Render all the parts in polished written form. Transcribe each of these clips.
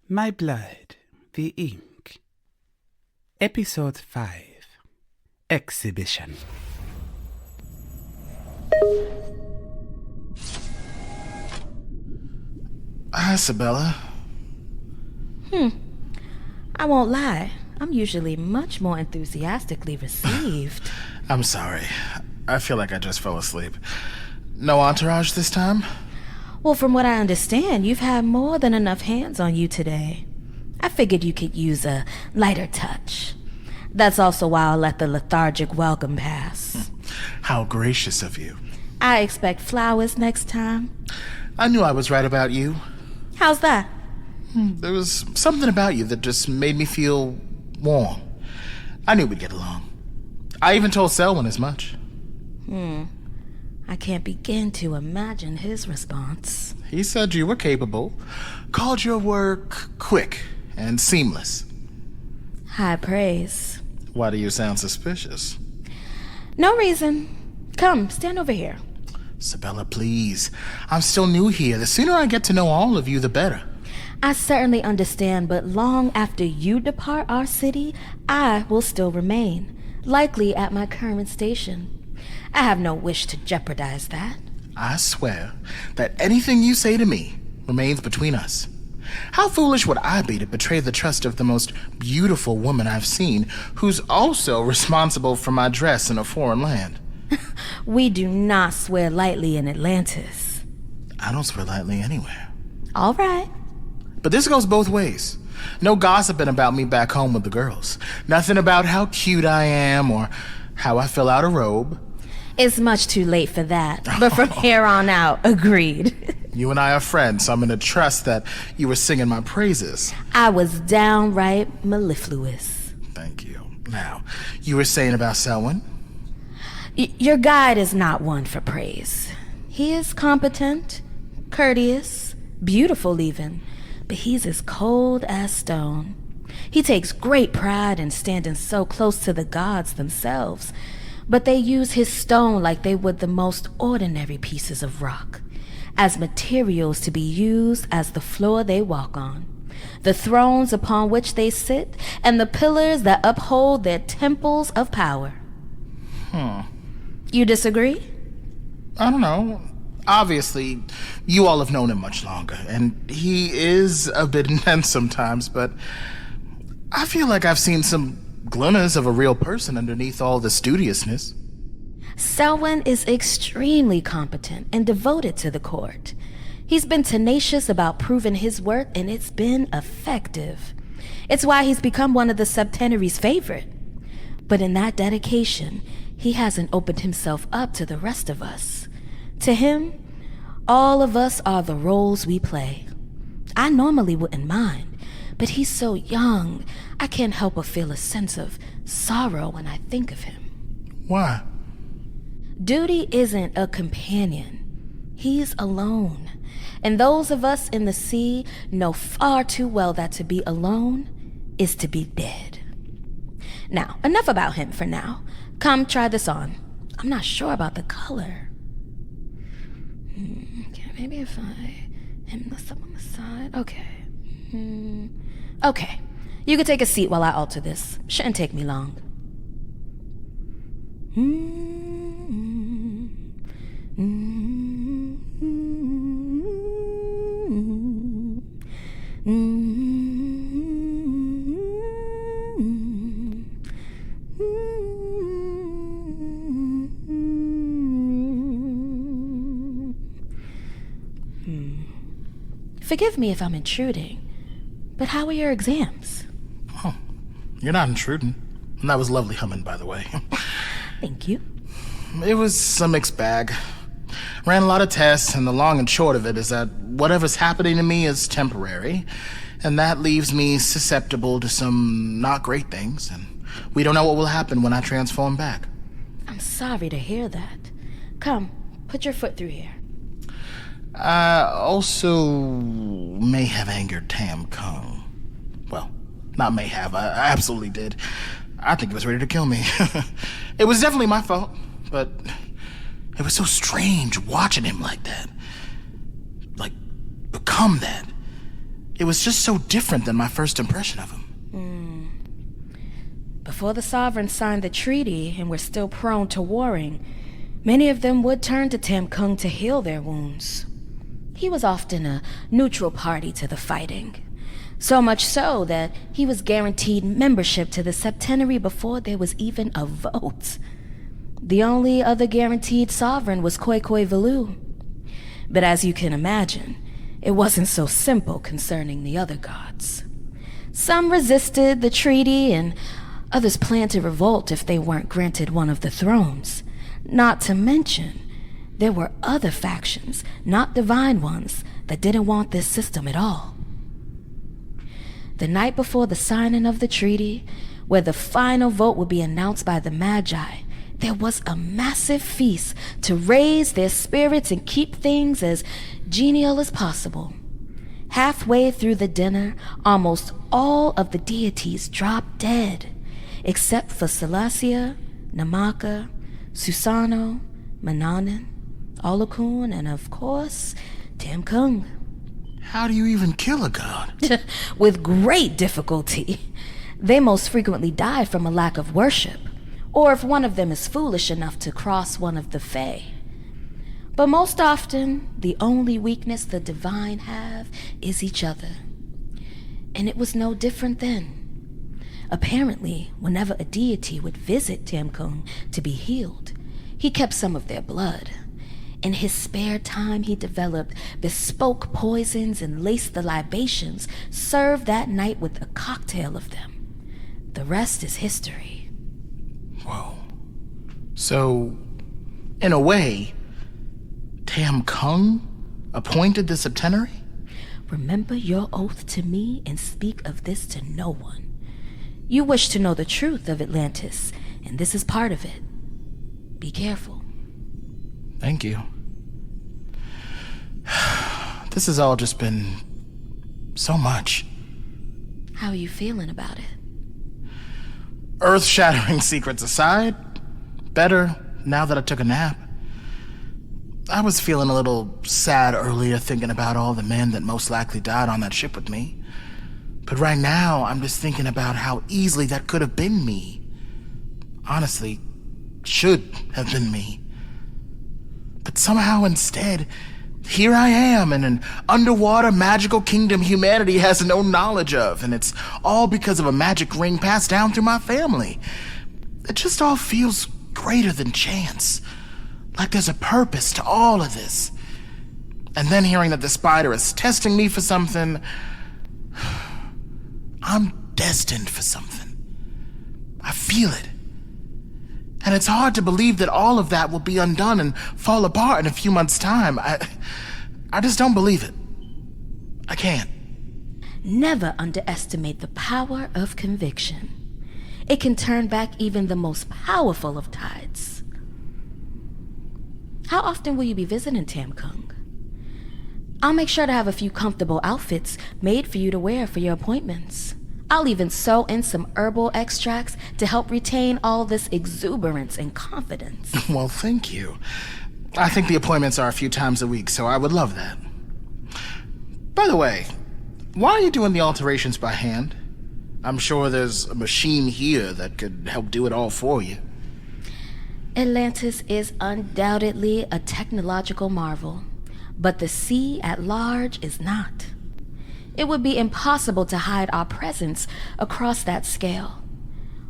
My Blood, the Ink. Episode 5. Exhibition. Hi, Sybella. I won't lie. I'm usually much more enthusiastically received. I'm sorry. I feel like I just fell asleep. No entourage this time? Well, from what I understand, you've had more than enough hands on you today. I figured you could use a lighter touch. That's also why I'll let the lethargic welcome pass. How gracious of you. I expect flowers next time. I knew I was right about you. How's that? There was something about you that just made me feel warm. I knew we'd get along. I even told Selwyn as much. I can't begin to imagine his response. He said you were capable, called your work quick and seamless. High praise. Why do you sound suspicious? No reason. Come, stand over here. Sybella, please. I'm still new here. The sooner I get to know all of you, the better. I certainly understand, but long after you depart our city, I will still remain, likely at my current station. I have no wish to jeopardize that. I swear that anything you say to me remains between us. How foolish would I be to betray the trust of the most beautiful woman I've seen, who's also responsible for my dress in a foreign land? We do not swear lightly in Atlantis. I don't swear lightly anywhere. All right. But this goes both ways. No gossiping about me back home with the girls. Nothing about how cute I am or how I fill out a robe. It's much too late for that, but from here on out, agreed. You and I are friends, so I'm going to trust that you were singing my praises. I was downright mellifluous. Thank you. Now, you were saying about Selwyn? Your guide is not one for praise. He is competent, courteous, beautiful even, but he's as cold as stone. He takes great pride in standing so close to the gods themselves, but they use his stone like they would the most ordinary pieces of rock, as materials to be used as the floor they walk on, the thrones upon which they sit, and the pillars that uphold their temples of power. You disagree? I don't know. Obviously, you all have known him much longer, and he is a bit intense sometimes, but I feel like I've seen some glimmers of a real person underneath all the studiousness. Selwyn is extremely competent and devoted to the court. He's been tenacious about proving his worth, and it's been effective. It's why he's become one of the Septenary's favorite. But in that dedication, he hasn't opened himself up to the rest of us. To him, all of us are the roles we play. I normally wouldn't mind, but he's so young, I can't help but feel a sense of sorrow when I think of him. Why? Duty isn't a companion. He's alone. And those of us in the sea know far too well that to be alone is to be dead. Now, enough about him for now. Come, try this on. I'm not sure about the color. Okay, maybe if I hem this up on the side. Okay. Okay. You can take a seat while I alter this. Shouldn't take me long. Forgive me if I'm intruding, but how are your exams? Oh, you're not intruding. And that was lovely humming, by the way. Thank you. It was a mixed bag. Ran a lot of tests, and the long and short of it is that whatever's happening to me is temporary, and that leaves me susceptible to some not great things, and we don't know what will happen when I transform back. I'm sorry to hear that. Come, put your foot through here. I also may have angered Tam Kung. Well, not may have, I absolutely did. I think he was ready to kill me. It was definitely my fault, but it was so strange watching him like that. Like, become that. It was just so different than my first impression of him. Before the sovereigns signed the treaty and were still prone to warring, many of them would turn to Tam Kung to heal their wounds. He was often a neutral party to the fighting, so much so that he was guaranteed membership to the septenary before there was even a vote. The only other guaranteed sovereign was Khoi Khoi Velu. But as you can imagine, it wasn't so simple concerning the other gods. Some resisted the treaty, and others planned to revolt if they weren't granted one of the thrones. Not to mention, there were other factions, not divine ones, that didn't want this system at all. The night before the signing of the treaty, where the final vote would be announced by the Magi, there was a massive feast to raise their spirits and keep things as genial as possible. Halfway through the dinner, almost all of the deities dropped dead, except for Solacia, Namaka, Susanoo, Mannanan, Olokun, and of course, Tam Kung. How do you even kill a god? With great difficulty. They most frequently die from a lack of worship, or if one of them is foolish enough to cross one of the Fae. But most often, the only weakness the divine have is each other. And it was no different then. Apparently, whenever a deity would visit Tam Kung to be healed, he kept some of their blood. In his spare time, he developed bespoke poisons and laced the libations served that night with a cocktail of them. The rest is history. Whoa. So, in a way, Tam Kung appointed the septenary? Remember your oath to me and speak of this to no one. You wish to know the truth of Atlantis, and this is part of it. Be careful. Thank you. This has all just been so much. How are you feeling about it? Earth-shattering secrets aside, better now that I took a nap. I was feeling a little sad earlier thinking about all the men that most likely died on that ship with me. But right now, I'm just thinking about how easily that could have been me. Honestly, should have been me. But somehow instead, here I am in an underwater magical kingdom humanity has no knowledge of, and it's all because of a magic ring passed down through my family. It just all feels greater than chance. Like there's a purpose to all of this. And then hearing that the spider is testing me for something, I'm destined for something. I feel it. And it's hard to believe that all of that will be undone and fall apart in a few months' time. I just don't believe it. I can't. Never underestimate the power of conviction. It can turn back even the most powerful of tides. How often will you be visiting Tam Kung? I'll make sure to have a few comfortable outfits made for you to wear for your appointments. I'll even sew in some herbal extracts to help retain all this exuberance and confidence. Well, thank you. I think the appointments are a few times a week, so I would love that. By the way, why are you doing the alterations by hand? I'm sure there's a machine here that could help do it all for you. Atlantis is undoubtedly a technological marvel, but the sea at large is not. It would be impossible to hide our presence across that scale.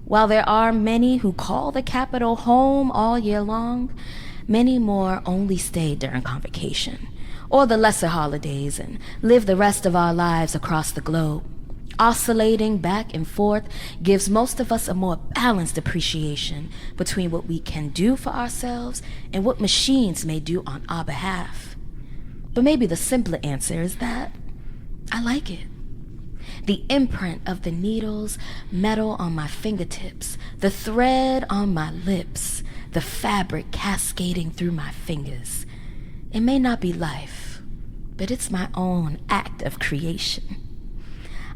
While there are many who call the capital home all year long, many more only stay during Convocation, or the lesser holidays, and live the rest of our lives across the globe. Oscillating back and forth gives most of us a more balanced appreciation between what we can do for ourselves and what machines may do on our behalf. But maybe the simpler answer is that I like it. The imprint of the needle's metal on my fingertips, the thread on my lips, the fabric cascading through my fingers. It may not be life, but it's my own act of creation.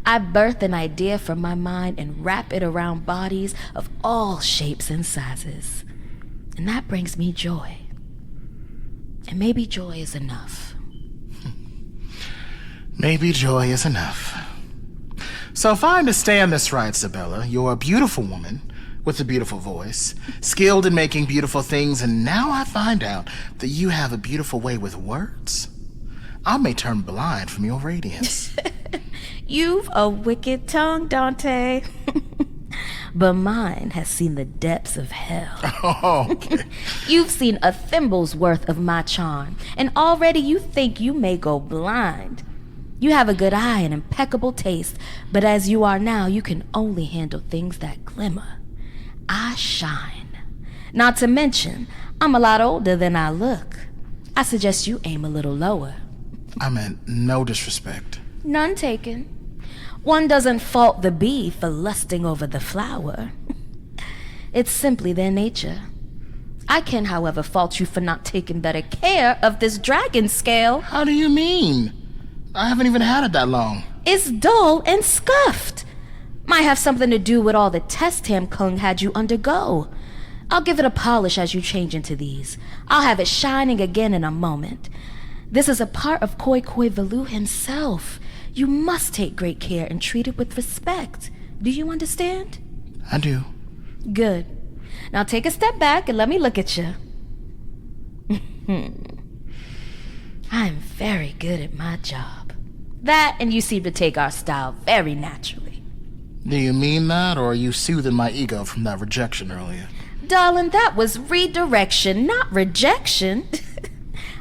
I birth an idea from my mind and wrap it around bodies of all shapes and sizes. And that brings me joy. And maybe joy is enough. Maybe joy is enough. So if I understand this right, Sybella, you're a beautiful woman with a beautiful voice, skilled in making beautiful things, and now I find out that you have a beautiful way with words. I may turn blind from your radiance. You've a wicked tongue, Dante. But mine has seen the depths of hell. Oh, okay. You've seen a thimble's worth of my charm, and already you think you may go blind. You have a good eye and impeccable taste, but as you are now, you can only handle things that glimmer. I shine. Not to mention, I'm a lot older than I look. I suggest you aim a little lower. I meant no disrespect. None taken. One doesn't fault the bee for lusting over the flower. It's simply their nature. I can, however, fault you for not taking better care of this dragon scale. How do you mean? I haven't even had it that long. It's dull and scuffed. Might have something to do with all the tests Kung had you undergo. I'll give it a polish as you change into these. I'll have it shining again in a moment. This is a part of Koi Velu himself. You must take great care and treat it with respect. Do you understand? I do. Good. Now take a step back and let me look at you. I'm very good at my job. That and you seem to take our style very naturally. Do you mean that, or are you soothing my ego from that rejection earlier? Darling, that was redirection, not rejection.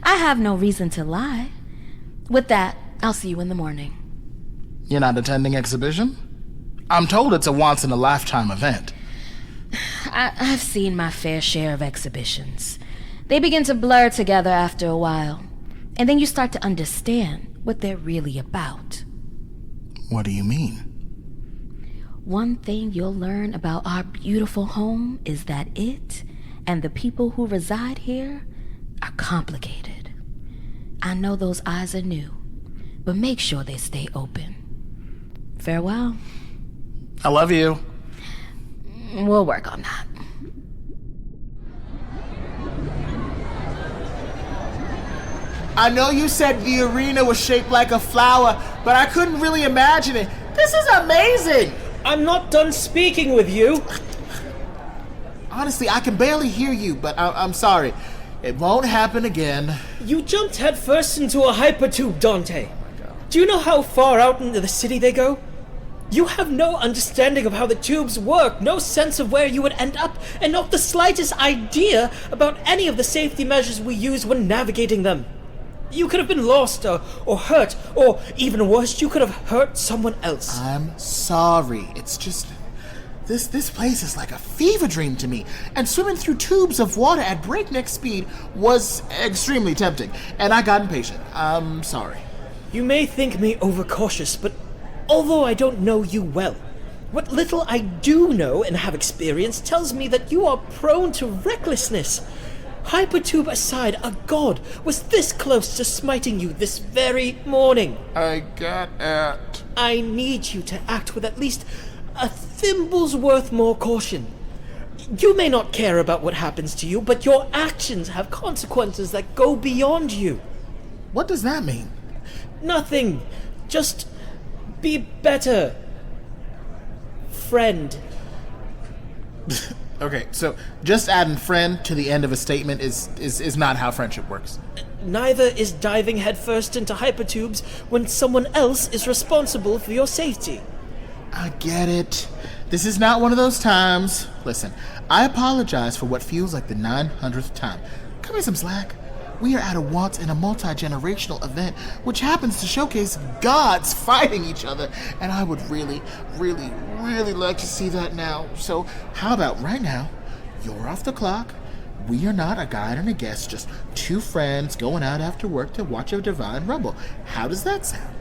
I have no reason to lie. With that, I'll see you in the morning. You're not attending exhibition? I'm told it's a once-in-a-lifetime event. I've seen my fair share of exhibitions. They begin to blur together after a while, and then you start to understand what they're really about. What do you mean? One thing you'll learn about our beautiful home is that it and the people who reside here are complicated. I know those eyes are new, but make sure they stay open. Farewell. I love you. We'll work on that. I know you said the arena was shaped like a flower, but I couldn't really imagine it. This is amazing! I'm not done speaking with you. Honestly, I can barely hear you, but I'm sorry. It won't happen again. You jumped headfirst into a hypertube, Dante. Do you know how far out into the city they go? You have no understanding of how the tubes work, no sense of where you would end up, and not the slightest idea about any of the safety measures we use when navigating them. You could have been lost or hurt, or even worse, you could have hurt someone else. I'm sorry. It's just... This place is like a fever dream to me, and swimming through tubes of water at breakneck speed was extremely tempting, and I got impatient. I'm sorry. You may think me overcautious, but although I don't know you well, what little I do know and have experienced tells me that you are prone to recklessness. Hypertube aside, a god was this close to smiting you this very morning. I get it. I need you to act with at least a thimble's worth more caution. You may not care about what happens to you, but your actions have consequences that go beyond you. What does that mean? Nothing. Just be better. Friend. Okay, so just adding friend to the end of a statement is not how friendship works. Neither is diving headfirst into hypertubes when someone else is responsible for your safety. I get it. This is not one of those times. Listen, I apologize for what feels like the 900th time. Cut me some slack. We are at a once in a multi-generational event, which happens to showcase gods fighting each other, and I would really, really, really like to see that now. So how about right now, you're off the clock. We are not a guide and a guest, just two friends going out after work to watch a divine rumble. How does that sound?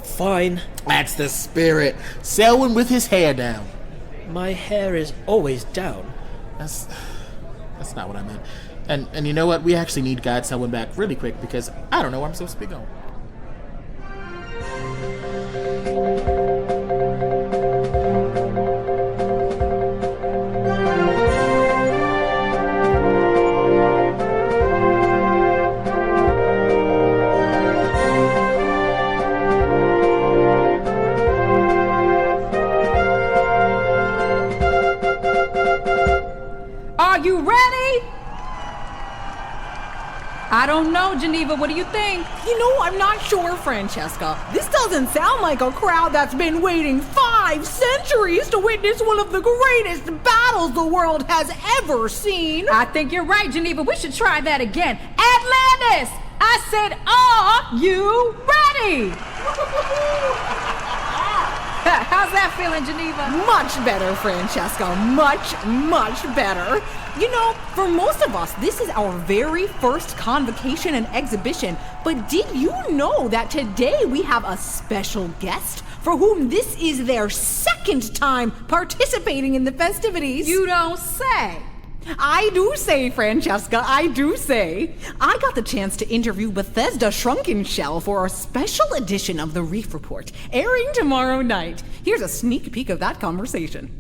Fine. That's the spirit. Selwyn with his hair down. My hair is always down. That's not what I meant. And you know what? We actually need to guide Selwyn back really quick because I don't know where I'm supposed to be going. Are you ready? I don't know, Geneva. What do you think? You know, I'm not sure, Francesca. This doesn't sound like a crowd that's been waiting 5 centuries to witness one of the greatest battles the world has ever seen. I think you're right, Geneva. We should try that again. Atlantis! I said, are you ready? How's that feeling, Geneva? Much better, Francesca. Much, much better. You know, for most of us, this is our very first convocation and exhibition. But did you know that today we have a special guest for whom this is their second time participating in the festivities? You don't say. I do say, Francesca, I do say. I got the chance to interview Bethesda Shrunken Shell for a special edition of the Reef Report, airing tomorrow night. Here's a sneak peek of that conversation.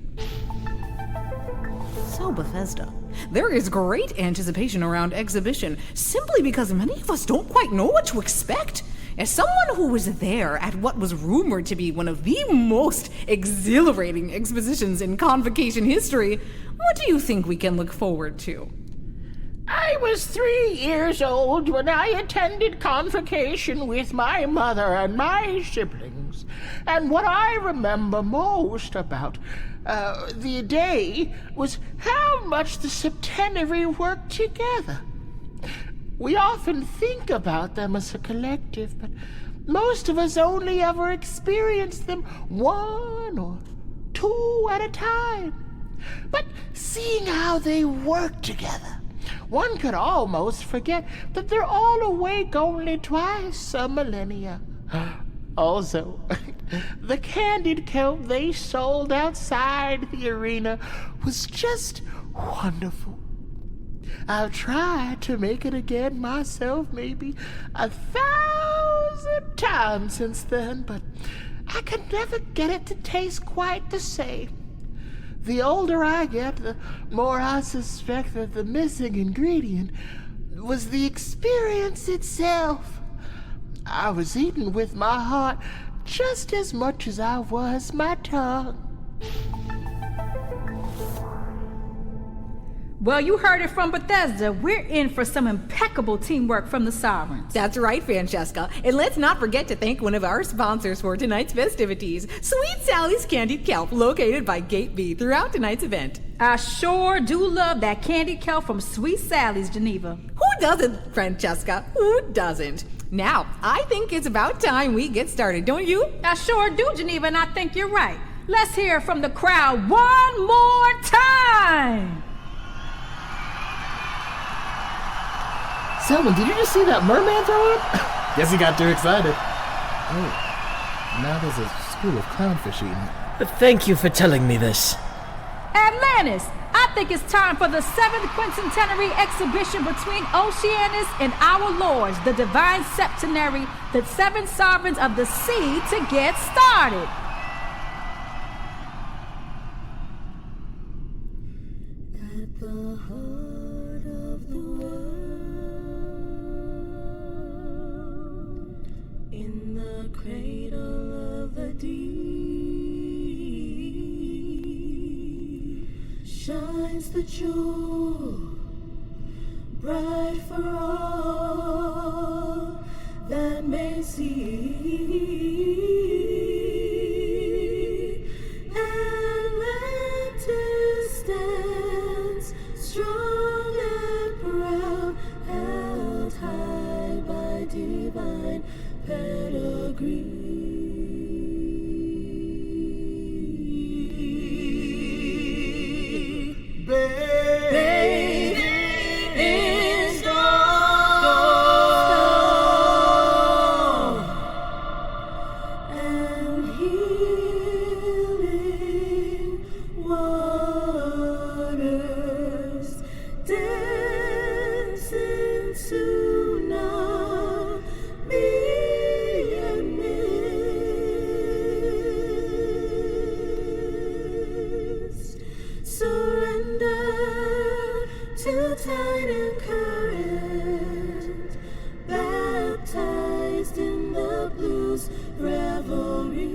So, Bethesda, there is great anticipation around exhibition simply because many of us don't quite know what to expect. As someone who was there at what was rumored to be one of the most exhilarating expositions in Convocation history, what do you think we can look forward to? I was 3 years old when I attended Convocation with my mother and my siblings. And what I remember most about the day was how much the septenary worked together. We often think about them as a collective, but most of us only ever experience them 1 or 2 at a time. But seeing how they work together, one could almost forget that they're all awake only twice a millennia. Also, the candied kelp they sold outside the arena was just wonderful. I've tried to make it again myself maybe 1,000 times since then, but I could never get it to taste quite the same. The older I get, the more I suspect that the missing ingredient was the experience itself. I was eating with my heart just as much as I was my tongue. Well, you heard it from Bethesda. We're in for some impeccable teamwork from the Sovereigns. That's right, Francesca. And let's not forget to thank one of our sponsors for tonight's festivities, Sweet Sally's Candied Kelp, located by Gate B throughout tonight's event. I sure do love that candied kelp from Sweet Sally's, Geneva. Who doesn't, Francesca? Who doesn't? Now, I think it's about time we get started, don't you? I sure do, Geneva, and I think you're right. Let's hear from the crowd one more time. Selwyn, did you just see that merman throw up? Guess he got too excited. Oh, now there's a school of clownfish eating. Thank you for telling me this. Atlantis, I think it's time for the 7th quincentenary exhibition between Oceanus and our lords, the divine septenary, the 7 sovereigns of the sea, to get started. At the heart of the world, in the cradle of the deep, shines the jewel, bright for all that may see. Atlantis stands strong and proud, held high by divine pedigree. Bathed in stone and healing waters, dancing tsunami and mist. Surrender to tide and current, baptized in the blues revelry.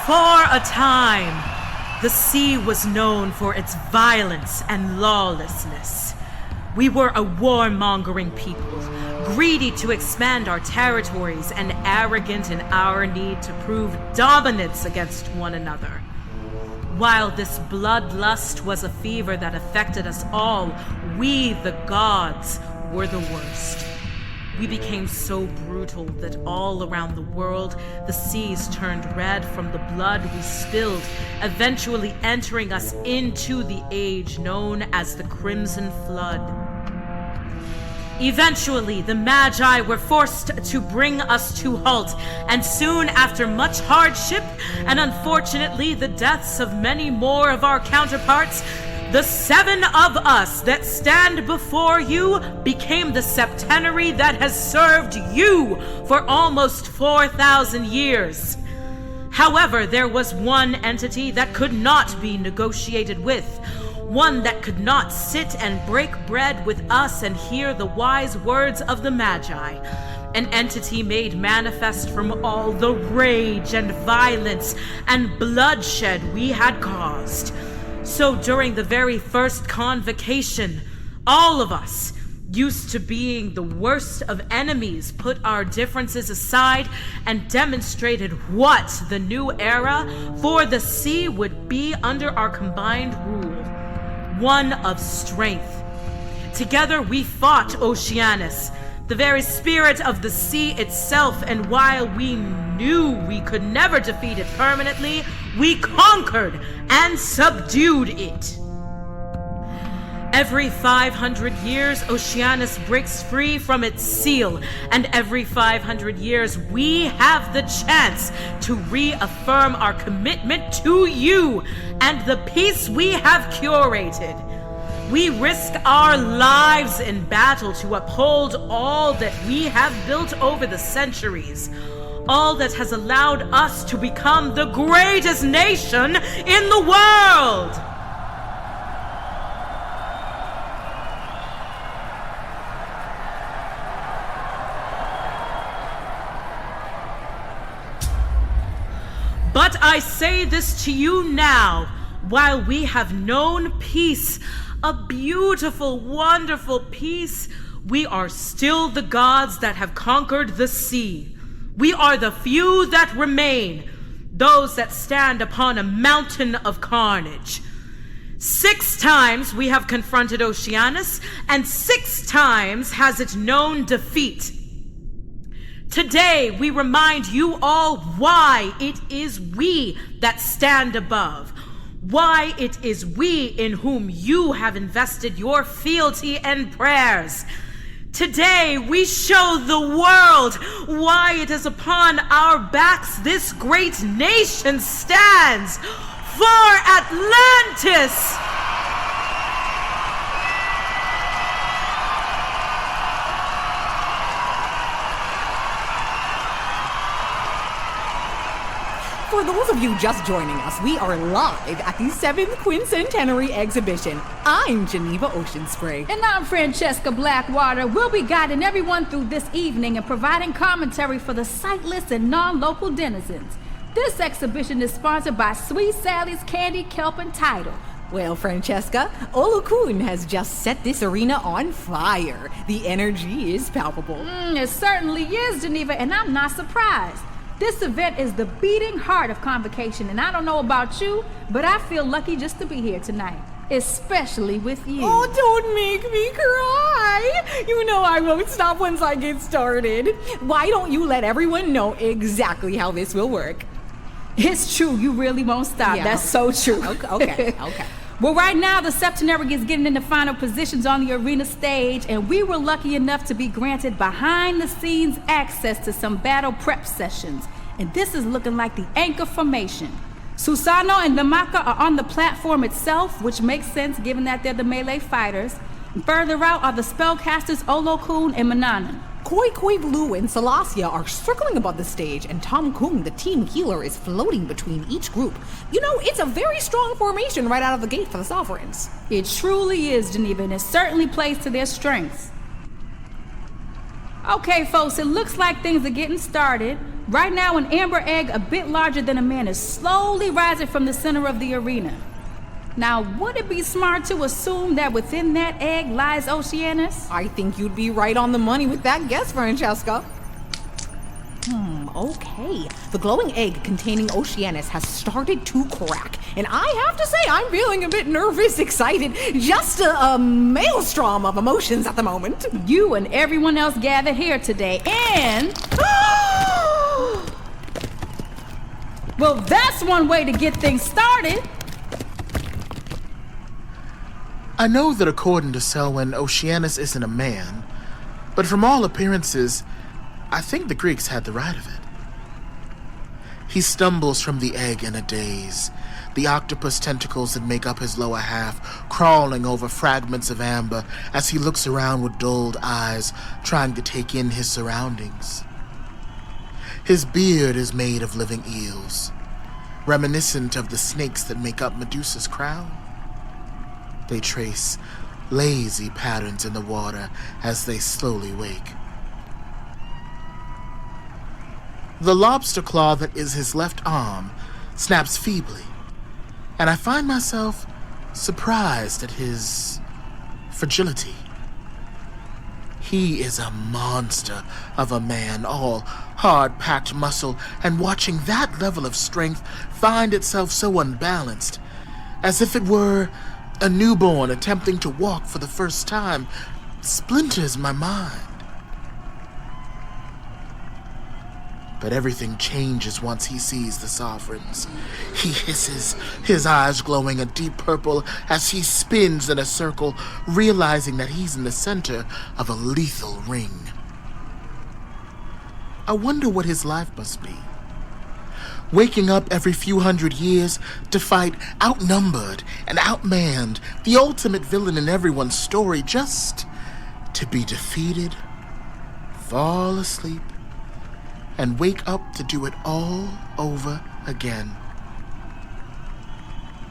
For a time, the sea was known for its violence and lawlessness. We were a warmongering people, greedy to expand our territories and arrogant in our need to prove dominance against one another. While this bloodlust was a fever that affected us all, we, the gods, were the worst. We became so brutal that all around the world, the seas turned red from the blood we spilled, eventually entering us into the age known as the Crimson Flood. Eventually, the Magi were forced to bring us to halt, and soon after much hardship, and unfortunately the deaths of many more of our counterparts, the 7 of us that stand before you became the septenary that has served you for almost 4,000 years. However, there was one entity that could not be negotiated with, one that could not sit and break bread with us and hear the wise words of the Magi, an entity made manifest from all the rage and violence and bloodshed we had caused. So during the very first Convocation, all of us, used to being the worst of enemies, put our differences aside and demonstrated what the new era for the sea would be under our combined rule. One of strength. Together we fought Oceanus, the very spirit of the sea itself, and while we knew we could never defeat it permanently, we conquered and subdued it. Every 500 years, Oceanus breaks free from its seal, and every 500 years, we have the chance to reaffirm our commitment to you and the peace we have curated. We risk our lives in battle to uphold all that we have built over the centuries, all that has allowed us to become the greatest nation in the world. But I say this to you now, while we have known peace, a beautiful, wonderful peace, we are still the gods that have conquered the sea. We are the few that remain, those that stand upon a mountain of carnage. 6 times we have confronted Oceanus, and 6 times has it known defeat. Today, we remind you all why it is we that stand above, why it is we in whom you have invested your fealty and prayers. Today, we show the world why it is upon our backs this great nation stands. For Atlantis! For those of you just joining us, we are live at the 7th Quincentenary Exhibition. I'm Geneva Oceanspray. And I'm Francesca Blackwater. We'll be guiding everyone through this evening and providing commentary for the sightless and non-local denizens. This exhibition is sponsored by Sweet Sally's Candy, Kelp, and Title, Well, Francesca, Olokun has just set this arena on fire. The energy is palpable. It certainly is, Geneva, and I'm not surprised. This event is the beating heart of Convocation, and I don't know about you, but I feel lucky just to be here tonight, especially with you. Oh, don't make me cry. You know I won't stop once I get started. Why don't you let everyone know exactly how this will work? It's true, you really won't stop. Yeah. That's so true. Okay. Well, right now, the Septenary is getting into final positions on the arena stage, and we were lucky enough to be granted behind-the-scenes access to some battle prep sessions. And this is looking like the anchor formation. Susanoo and Namaka are on the platform itself, which makes sense given that they're the melee fighters. And further out are the spellcasters Olokun and Mannanan. Koi Blue and Solacia are circling above the stage, and Tom Kung, the team healer, is floating between each group. You know, it's a very strong formation right out of the gate for the Sovereigns. It truly is, Geneva, and it certainly plays to their strengths. Okay, folks, it looks like things are getting started. Right now, an amber egg a bit larger than a man is slowly rising from the center of the arena. Now, would it be smart to assume that within that egg lies Oceanus? I think you'd be right on the money with that guess, Francesca. Okay. The glowing egg containing Oceanus has started to crack, and I have to say I'm feeling a bit nervous, excited, just a maelstrom of emotions at the moment. You and everyone else gathered here today, and... Well, that's one way to get things started. I know that according to Selwyn, Oceanus isn't a man, but from all appearances, I think the Greeks had the right of it. He stumbles from the egg in a daze, the octopus tentacles that make up his lower half crawling over fragments of amber as he looks around with dulled eyes, trying to take in his surroundings. His beard is made of living eels, reminiscent of the snakes that make up Medusa's crown. They trace lazy patterns in the water as they slowly wake. The lobster claw that is his left arm snaps feebly, and I find myself surprised at his fragility. He is a monster of a man, all hard-packed muscle, and watching that level of strength find itself so unbalanced, as if it were a newborn attempting to walk for the first time, splinters my mind. But everything changes once he sees the Sovereigns. He hisses, his eyes glowing a deep purple as he spins in a circle, realizing that he's in the center of a lethal ring. I wonder what his life must be. Waking up every few hundred years to fight outnumbered and outmanned, the ultimate villain in everyone's story, just to be defeated, fall asleep, and wake up to do it all over again.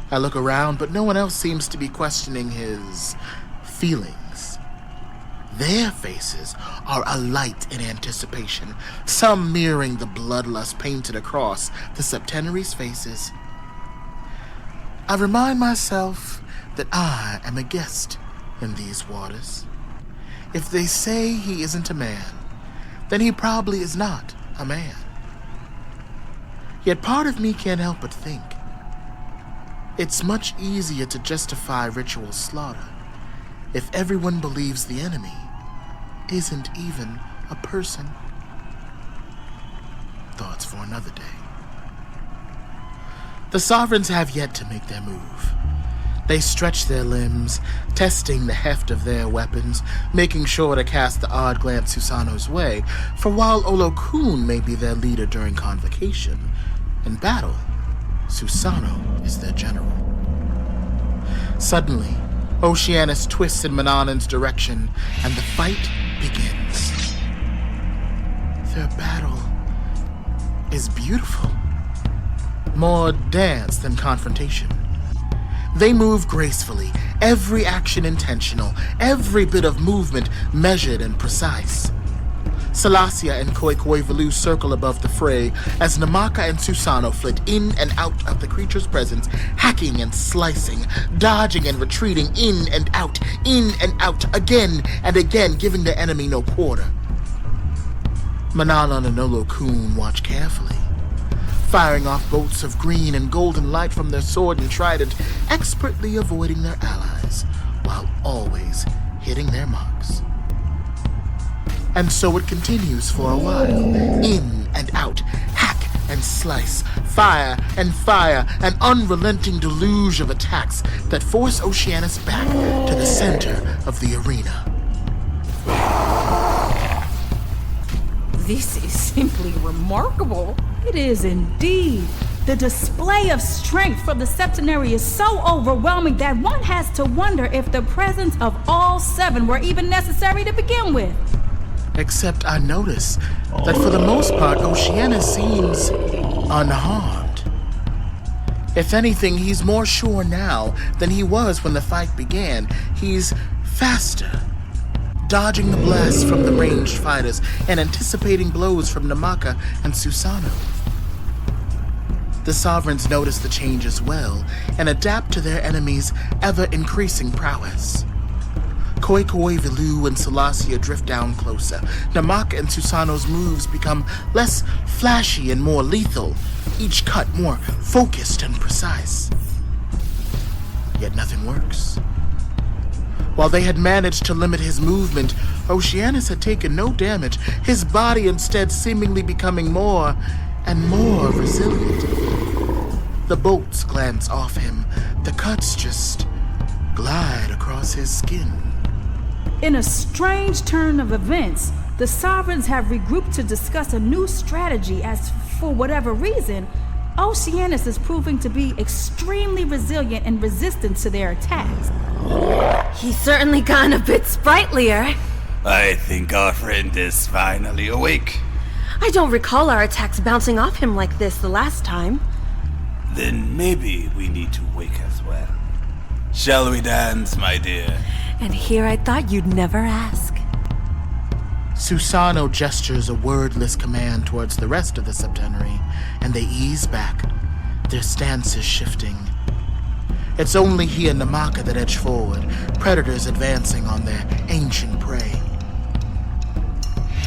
I look around, but no one else seems to be questioning his feelings. Their faces are alight in anticipation, some mirroring the bloodlust painted across the Septenary's faces. I remind myself that I am a guest in these waters. If they say he isn't a man, then he probably is not a man. Yet part of me can't help but think it's much easier to justify ritual slaughter if everyone believes the enemy isn't even a person. Thoughts for another day. The Sovereigns have yet to make their move. They stretch their limbs, testing the heft of their weapons, making sure to cast the odd glance Susanoo's way, for while Olokun may be their leader during Convocation, in battle, Susanoo is their general. Suddenly, Oceanus twists in Mannanan's direction, and the fight begins. Their battle is beautiful. More dance than confrontation. They move gracefully, every action intentional, every bit of movement measured and precise. Solacia and Khoikhoi Velu circle above the fray as Namaka and Susanoo flit in and out of the creature's presence, hacking and slicing, dodging and retreating in and out, again and again, giving the enemy no quarter. Mannanan and Olokun watch carefully, firing off bolts of green and golden light from their sword and trident, expertly avoiding their allies, while always hitting their marks. And so it continues for a while, in and out, hack and slice, fire, an unrelenting deluge of attacks that force Oceanus back to the center of the arena. This is simply remarkable. It is indeed. The display of strength from the septenary is so overwhelming that one has to wonder if the presence of all 7 were even necessary to begin with. Except I notice that for the most part, Oceanus seems unharmed. If anything, he's more sure now than he was when the fight began. He's faster, dodging the blasts from the ranged fighters and anticipating blows from Namaka and Susanoo. The Sovereigns notice the change as well and adapt to their enemies' ever-increasing prowess. Khoikhoi Velu and Solacia drift down closer. Namaka and Susanoo's moves become less flashy and more lethal, each cut more focused and precise. Yet nothing works. While they had managed to limit his movement, Oceanus had taken no damage, his body instead seemingly becoming more and more resilient. The bolts glance off him, the cuts just glide across his skin. In a strange turn of events, the Sovereigns have regrouped to discuss a new strategy as, for whatever reason, Oceanus is proving to be extremely resilient and resistant to their attacks. He's certainly gotten a bit sprightlier. I think our friend is finally awake. I don't recall our attacks bouncing off him like this the last time. Then maybe we need to wake as well. Shall we dance, my dear? And here I thought you'd never ask. Susanoo gestures a wordless command towards the rest of the septenary, and they ease back, their stances shifting. It's only he and Namaka that edge forward, predators advancing on their ancient prey.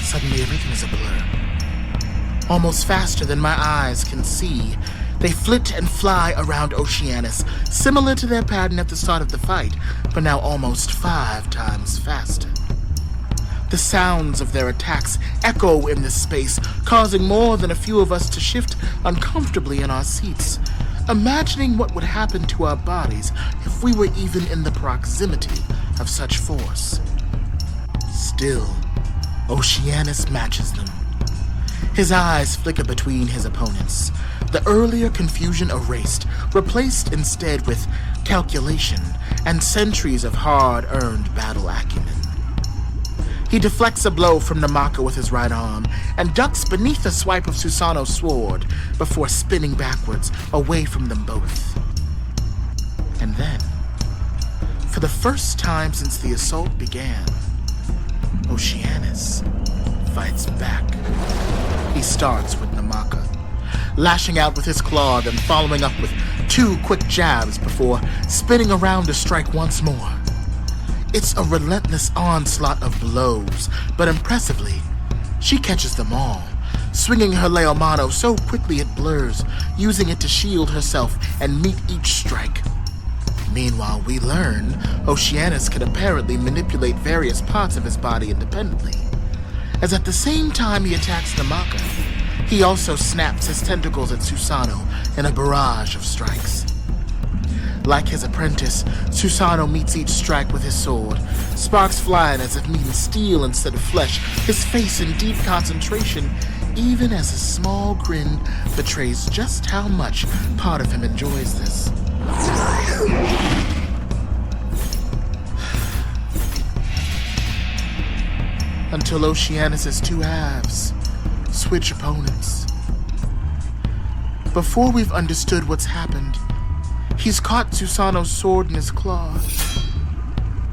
Suddenly everything is a blur. Almost faster than my eyes can see, they flit and fly around Oceanus, similar to their pattern at the start of the fight, but now almost 5 times faster. The sounds of their attacks echo in this space, causing more than a few of us to shift uncomfortably in our seats, imagining what would happen to our bodies if we were even in the proximity of such force. Still, Oceanus matches them. His eyes flicker between his opponents, the earlier confusion erased, replaced instead with calculation and centuries of hard-earned battle acumen. He deflects a blow from Namaka with his right arm and ducks beneath a swipe of Susanoo's sword before spinning backwards away from them both. And then, for the first time since the assault began, Oceanus fights back. He starts with Namaka, lashing out with his claw, then following up with 2 quick jabs before spinning around to strike once more. It's a relentless onslaught of blows, but impressively, she catches them all, swinging her Leomano so quickly it blurs, using it to shield herself and meet each strike. Meanwhile, we learn Oceanus can apparently manipulate various parts of his body independently, as at the same time he attacks Namaka, he also snaps his tentacles at Susanoo in a barrage of strikes. Like his apprentice, Susanoo meets each strike with his sword, sparks flying as if meeting steel instead of flesh, his face in deep concentration, even as a small grin betrays just how much part of him enjoys this. Until Oceanus' 2 halves switch opponents. Before we've understood what's happened, he's caught Susanoo's sword in his claw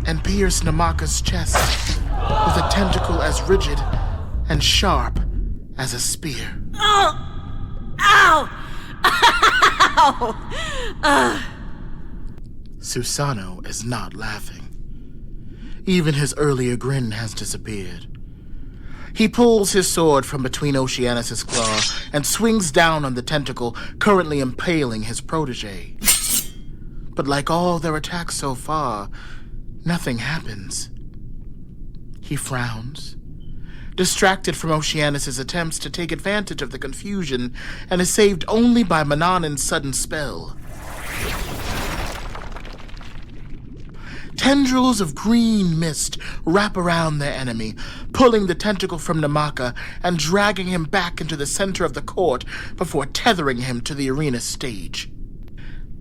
and pierced Namaka's chest with a tentacle as rigid and sharp as a spear. Oh! Ow! Ow! Susanoo is not laughing. Even his earlier grin has disappeared. He pulls his sword from between Oceanus' claw and swings down on the tentacle currently impaling his protege. But like all their attacks so far, nothing happens. He frowns, distracted from Oceanus' attempts to take advantage of the confusion, and is saved only by Mannanan's sudden spell. Tendrils of green mist wrap around their enemy, pulling the tentacle from Namaka and dragging him back into the center of the court before tethering him to the arena stage.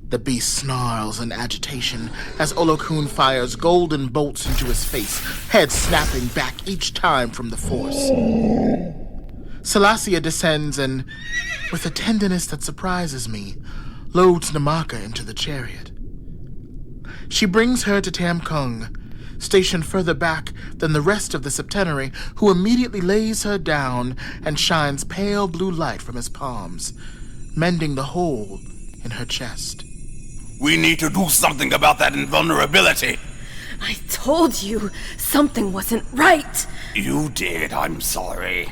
The beast snarls in agitation as Olokun fires golden bolts into his face, head snapping back each time from the force. Solacia descends and, with a tenderness that surprises me, loads Namaka into the chariot. She brings her to Tam Kung, stationed further back than the rest of the septenary, who immediately lays her down and shines pale blue light from his palms, mending the hole in her chest. We need to do something about that invulnerability. I told you something wasn't right. You did, I'm sorry.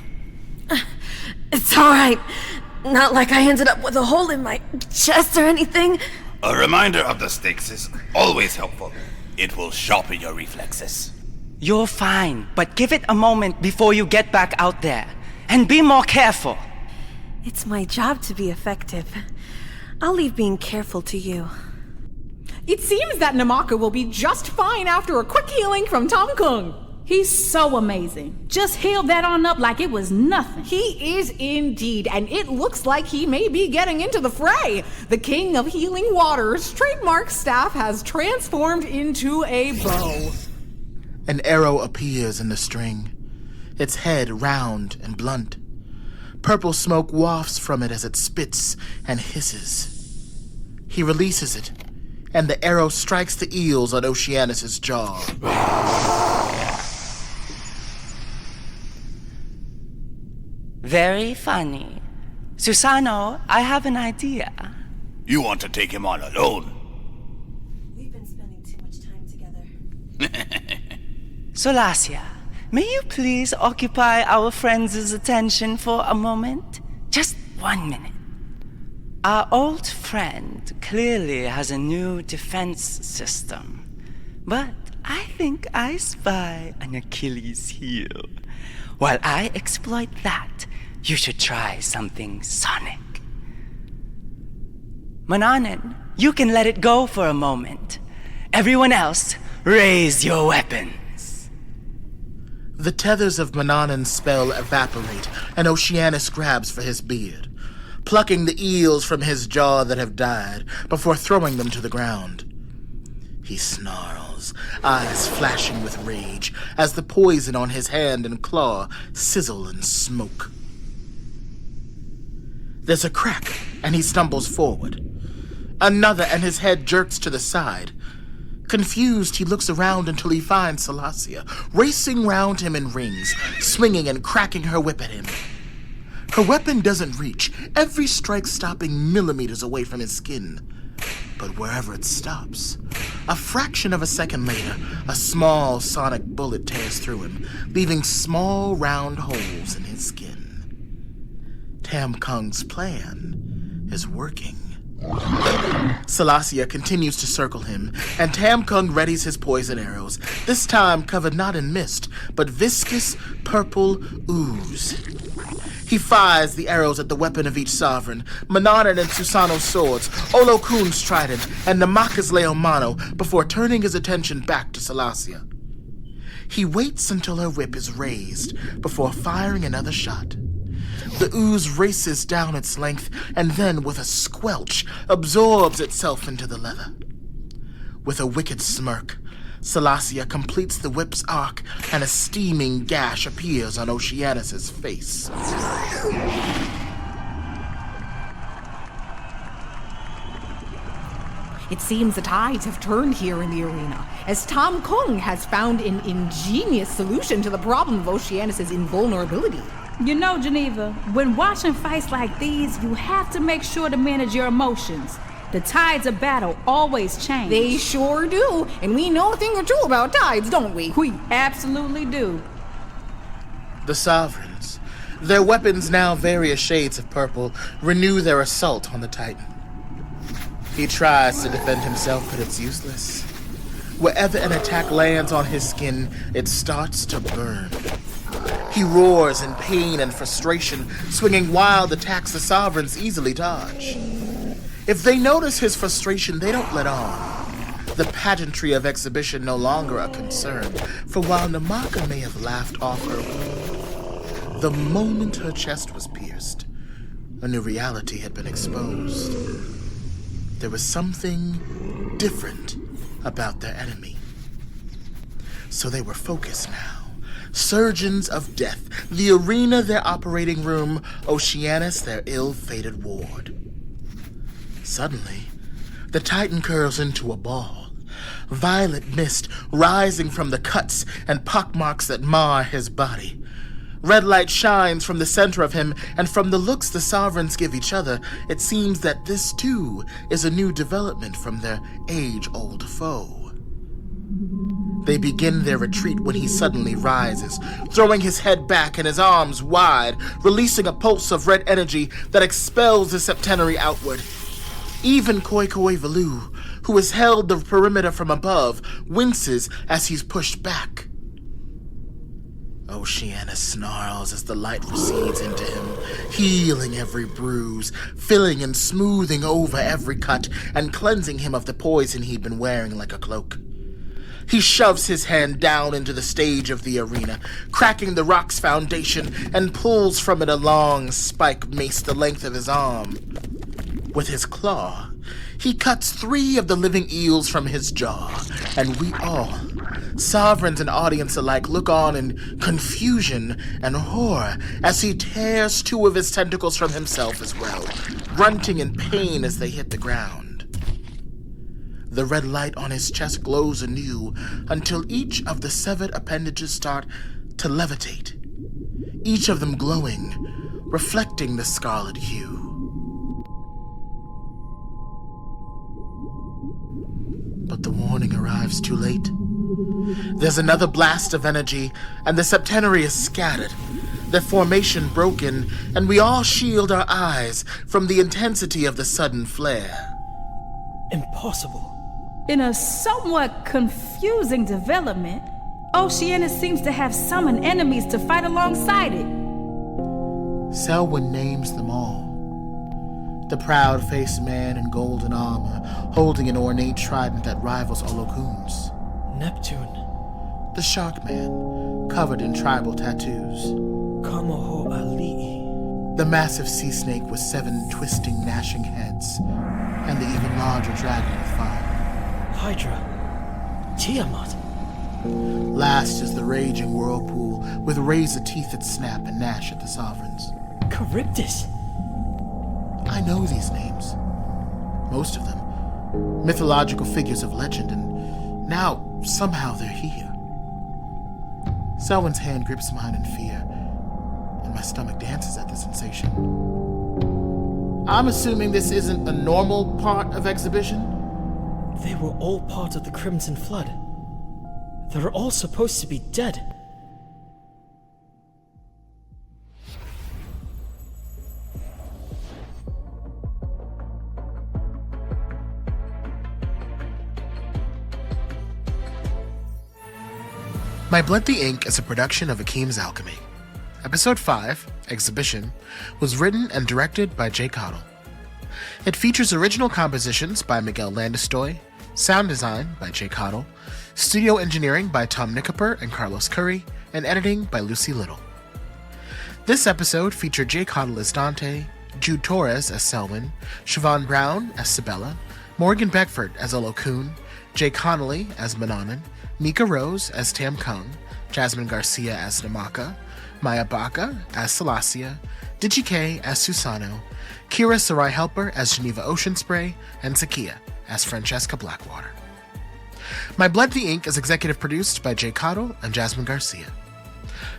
It's all right. Not like I ended up with a hole in my chest or anything. A reminder of the stakes is always helpful. It will sharpen your reflexes. You're fine, but give it a moment before you get back out there. And be more careful. It's my job to be effective. I'll leave being careful to you. It seems that Namaka will be just fine after a quick healing from Tam Kung. He's so amazing. Just healed that on up like it was nothing. He is indeed, and it looks like he may be getting into the fray. The King of Healing Waters' trademark staff has transformed into a bow. An arrow appears in the string, its head round and blunt. Purple smoke wafts from it as it spits and hisses. He releases it, and the arrow strikes the eels on Oceanus' jaw. Very funny. Susanoo, I have an idea. You want to take him on alone? We've been spending too much time together. Solacia, may you please occupy our friends' attention for a moment? Just 1 minute. Our old friend clearly has a new defense system, but I think I spy an Achilles heel. While I exploit that, you should try something sonic. Mannanan, you can let it go for a moment. Everyone else, raise your weapons. The tethers of Mannanan's spell evaporate, and Oceanus grabs for his beard, plucking the eels from his jaw that have died before throwing them to the ground. He snarls, eyes flashing with rage, as the poison on his hand and claw sizzle and smoke. There's a crack, and he stumbles forward. Another, and his head jerks to the side. Confused, he looks around until he finds Solacia, racing round him in rings, swinging and cracking her whip at him. Her weapon doesn't reach, every strike stopping millimeters away from his skin. But wherever it stops, a fraction of a second later, a small sonic bullet tears through him, leaving small round holes in his skin. Tam Kung's plan is working. Solacia continues to circle him, and Tam Kung readies his poison arrows, this time covered not in mist, but viscous purple ooze. He fires the arrows at the weapon of each sovereign, Mannanan and Susanoo's swords, Olokun's trident, and Namaka's leomano, before turning his attention back to Solacia. He waits until her whip is raised before firing another shot. The ooze races down its length and then, with a squelch, absorbs itself into the leather. With a wicked smirk, Solacia completes the whip's arc, and a steaming gash appears on Oceanus' face. It seems the tides have turned here in the arena, as Tom Kung has found an ingenious solution to the problem of Oceanus' invulnerability. You know, Geneva, when watching fights like these, you have to make sure to manage your emotions. The tides of battle always change. They sure do, and we know a thing or two about tides, don't we? We absolutely do. The Sovereigns, their weapons now various shades of purple, renew their assault on the Titan. He tries to defend himself, but it's useless. Wherever an attack lands on his skin, it starts to burn. He roars in pain and frustration, swinging wild attacks the Sovereigns easily dodge. If they notice his frustration, they don't let on. The pageantry of exhibition no longer a concern, for while Namaka may have laughed off her wound, the moment her chest was pierced, a new reality had been exposed. There was something different about their enemy. So they were focused now. Surgeons of death, the arena their operating room, Oceanus their ill-fated ward. Suddenly, the Titan curls into a ball, violet mist rising from the cuts and pockmarks that mar his body. Red light shines from the center of him, and from the looks the Sovereigns give each other, it seems that this too is a new development from their age-old foe. They begin their retreat when he suddenly rises, throwing his head back and his arms wide, releasing a pulse of red energy that expels the septenary outward. Even Koi Valu, who has held the perimeter from above, winces as he's pushed back. Oceanus snarls as the light recedes into him, healing every bruise, filling and smoothing over every cut, and cleansing him of the poison he'd been wearing like a cloak. He shoves his hand down into the stage of the arena, cracking the rock's foundation, and pulls from it a long spike mace the length of his arm. With his claw, he cuts 3 of the living eels from his jaw, and we all, Sovereigns and audience alike, look on in confusion and horror as he tears 2 of his tentacles from himself as well, grunting in pain as they hit the ground. The red light on his chest glows anew until each of the severed appendages start to levitate, each of them glowing, reflecting the scarlet hue. But the warning arrives too late. There's another blast of energy, and the septenary is scattered, their formation broken, and we all shield our eyes from the intensity of the sudden flare. Impossible. In a somewhat confusing development, Oceanus seems to have summoned enemies to fight alongside it. Selwyn names them all. The proud-faced man in golden armor, holding an ornate trident that rivals Olokun's. Neptune. The shark man, covered in tribal tattoos. Kamoho Ali'i. The massive sea snake with 7 twisting, gnashing heads, and the even larger dragon with 5. Hydra. Tiamat. Last is the raging whirlpool with razor teeth that snap and gnash at the Sovereigns. Charybdis. I know these names. Most of them. Mythological figures of legend, and now, somehow, they're here. Selwyn's hand grips mine in fear, and my stomach dances at the sensation. I'm assuming this isn't a normal part of exhibition? They were all part of the Crimson Flood. They're all supposed to be dead. My Blood the Ink is a production of Akeem's Alchemy. Episode 5, Exhibition, was written and directed by J.Cottle. It features original compositions by Miguel Landestoy, sound design by J.Cottle, studio engineering by Tom Nicaper and Carlos Curry, and editing by Lucy Little. This episode featured J.Cottle as Dante, Jude Torres as Selwyn, Shavonne Brown as Sybella, Morgan Beckford as Olokun, J. Connolly as Mannanan, Mica Rose as Tam Kung, Jasmine Garcia as Namaka, Maya Baca as Solacia, Diji as Susanoo, Kira Sarai Helper as Geneva Oceanspray, and Zakiyyah as Francesca Blackwater. My Blood the Ink is executive produced by J.Cottle and Jasmine Garcia.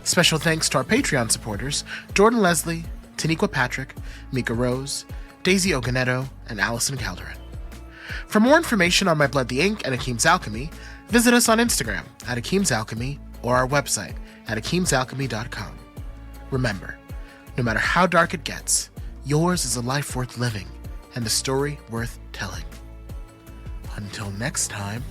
Special thanks to our Patreon supporters, Jordan Leslie, Taniqua Patrick, Mika Rose, Daisy Oganetto, and Allison Calderon. For more information on My Blood the Ink and Akeem's Alchemy, visit us on Instagram at Akeem's Alchemy or our website at akeemsalchemy.com. Remember, no matter how dark it gets, yours is a life worth living and a story worth telling. Until next time.